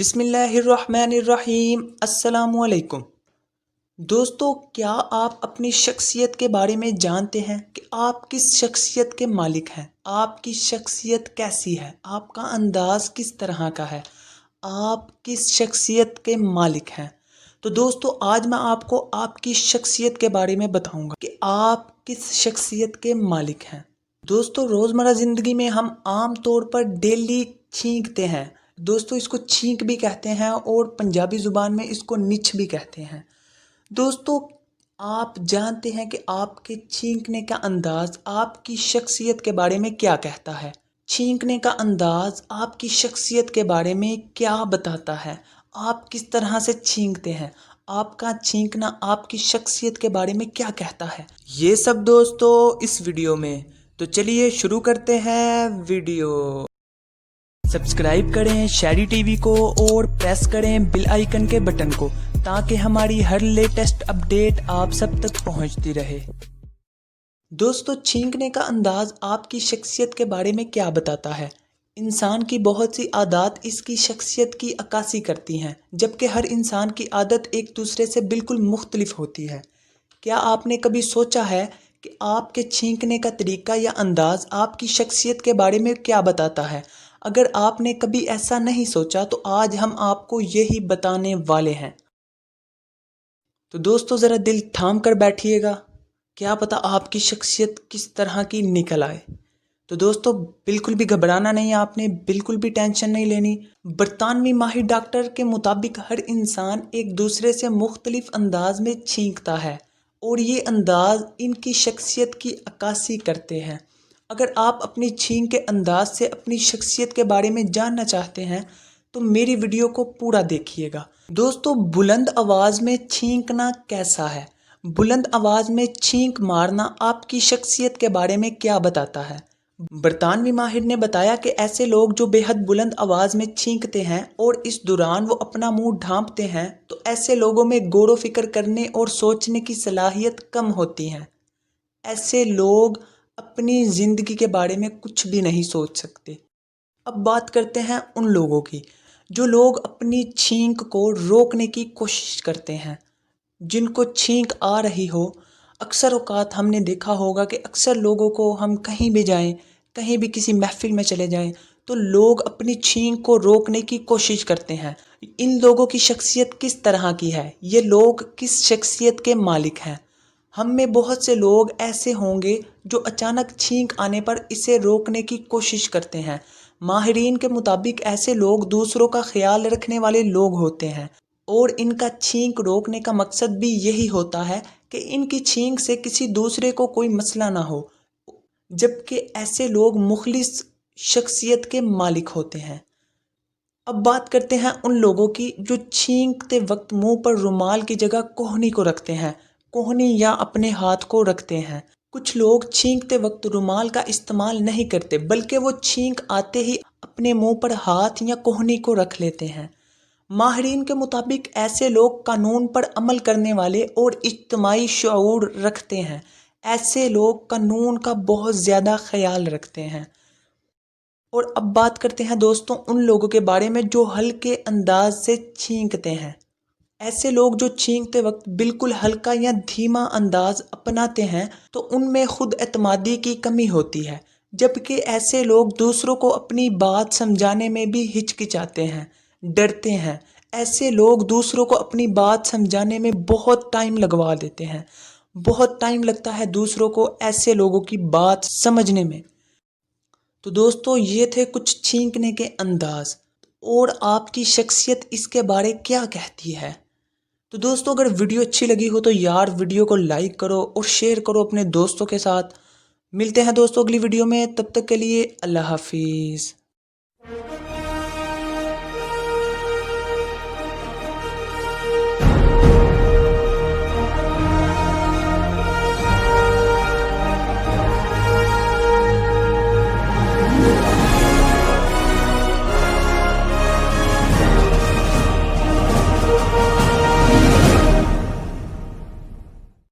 بسم اللہ الرحمن الرحیم۔ السلام علیکم دوستو، کیا آپ اپنی شخصیت کے بارے میں جانتے ہیں کہ آپ کس شخصیت کے مالک ہیں؟ آپ کی شخصیت کیسی ہے؟ آپ کا انداز کس طرح کا ہے؟ آپ کس شخصیت کے مالک ہیں؟ تو دوستو، آج میں آپ کو آپ کی شخصیت کے بارے میں بتاؤں گا کہ آپ کس شخصیت کے مالک ہیں۔ دوستو، روزمرہ زندگی میں ہم عام طور پر ڈیلی چھینکتے ہیں۔ دوستو، اس کو چھینک بھی کہتے ہیں اور پنجابی زبان میں اس کو نچ بھی کہتے ہیں۔ دوستو، آپ جانتے ہیں کہ آپ کے چھینکنے کا انداز آپ کی شخصیت کے بارے میں کیا کہتا ہے؟ چھینکنے کا انداز آپ کی شخصیت کے بارے میں کیا بتاتا ہے؟ آپ کس طرح سے چھینکتے ہیں؟ آپ کا چھینکنا آپ کی شخصیت کے بارے میں کیا کہتا ہے؟ یہ سب دوستو اس ویڈیو میں، تو چلیے شروع کرتے ہیں ویڈیو۔ سبسکرائب کریں شیری ٹی وی کو اور پریس کریں بیل آئیکن کے بٹن کو تاکہ ہماری ہر لیٹسٹ اپڈیٹ آپ سب تک پہنچتی رہے۔ دوستو، چھینکنے کا انداز آپ کی شخصیت کے بارے میں کیا بتاتا ہے؟ انسان کی بہت سی عادات اس کی شخصیت کی عکاسی کرتی ہیں، جبکہ ہر انسان کی عادت ایک دوسرے سے بالکل مختلف ہوتی ہے۔ کیا آپ نے کبھی سوچا ہے کہ آپ کے چھینکنے کا طریقہ یا انداز آپ کی شخصیت کے بارے میں کیا بتاتا ہے؟ اگر آپ نے کبھی ایسا نہیں سوچا تو آج ہم آپ کو یہی بتانے والے ہیں۔ تو دوستو، ذرا دل تھام کر بیٹھیے گا، کیا پتہ آپ کی شخصیت کس طرح کی نکل آئے۔ تو دوستو، بالکل بھی گھبرانا نہیں، آپ نے بالکل بھی ٹینشن نہیں لینی۔ برطانوی ماہر ڈاکٹر کے مطابق ہر انسان ایک دوسرے سے مختلف انداز میں چھینکتا ہے اور یہ انداز ان کی شخصیت کی عکاسی کرتے ہیں۔ اگر آپ اپنی چھینک کے انداز سے اپنی شخصیت کے بارے میں جاننا چاہتے ہیں تو میری ویڈیو کو پورا دیکھیے گا۔ دوستو، بلند آواز میں چھینکنا کیسا ہے؟ بلند آواز میں چھینک مارنا آپ کی شخصیت کے بارے میں کیا بتاتا ہے؟ برطانوی ماہر نے بتایا کہ ایسے لوگ جو بے حد بلند آواز میں چھینکتے ہیں اور اس دوران وہ اپنا منہ ڈھانپتے ہیں تو ایسے لوگوں میں غور و فکر کرنے اور سوچنے کی صلاحیت کم ہوتی ہے۔ ایسے لوگ اپنی زندگی کے بارے میں کچھ بھی نہیں سوچ سکتے۔ اب بات کرتے ہیں ان لوگوں کی جو لوگ اپنی چھینک کو روکنے کی کوشش کرتے ہیں، جن کو چھینک آ رہی ہو۔ اکثر اوقات ہم نے دیکھا ہوگا کہ اکثر لوگوں کو ہم کہیں بھی جائیں، کہیں بھی کسی محفل میں چلے جائیں تو لوگ اپنی چھینک کو روکنے کی کوشش کرتے ہیں۔ ان لوگوں کی شخصیت کس طرح کی ہے؟ یہ لوگ کس شخصیت کے مالک ہیں؟ ہم میں بہت سے لوگ ایسے ہوں گے جو اچانک چھینک آنے پر اسے روکنے کی کوشش کرتے ہیں۔ ماہرین کے مطابق ایسے لوگ دوسروں کا خیال رکھنے والے لوگ ہوتے ہیں اور ان کا چھینک روکنے کا مقصد بھی یہی ہوتا ہے کہ ان کی چھینک سے کسی دوسرے کو کوئی مسئلہ نہ ہو، جبکہ ایسے لوگ مخلص شخصیت کے مالک ہوتے ہیں۔ اب بات کرتے ہیں ان لوگوں کی جو چھینکتے وقت منہ پر رومال کی جگہ کوہنی کو رکھتے ہیں، کوہنی یا اپنے ہاتھ کو رکھتے ہیں۔ کچھ لوگ چھینکتے وقت رومال کا استعمال نہیں کرتے بلکہ وہ چھینک آتے ہی اپنے منہ پر ہاتھ یا کوہنی کو رکھ لیتے ہیں۔ ماہرین کے مطابق ایسے لوگ قانون پر عمل کرنے والے اور اجتماعی شعور رکھتے ہیں۔ ایسے لوگ قانون کا بہت زیادہ خیال رکھتے ہیں۔ اور اب بات کرتے ہیں دوستوں ان لوگوں کے بارے میں جو ہلکے انداز سے چھینکتے ہیں۔ ایسے لوگ جو چھینکتے وقت بالکل ہلکا یا دھیما انداز اپناتے ہیں تو ان میں خود اعتمادی کی کمی ہوتی ہے، جبکہ ایسے لوگ دوسروں کو اپنی بات سمجھانے میں بھی ہچکچاتے ہیں، ڈرتے ہیں۔ ایسے لوگ دوسروں کو اپنی بات سمجھانے میں بہت ٹائم لگوا دیتے ہیں، بہت ٹائم لگتا ہے دوسروں کو ایسے لوگوں کی بات سمجھنے میں۔ تو دوستو، یہ تھے کچھ چھینکنے کے انداز، اور آپ کی شخصیت اس کے بارے کیا کہتی ہے؟ تو دوستو، اگر ویڈیو اچھی لگی ہو تو یار ویڈیو کو لائک کرو اور شیئر کرو اپنے دوستوں کے ساتھ۔ ملتے ہیں دوستو اگلی ویڈیو میں، تب تک کے لیے اللہ حافظ۔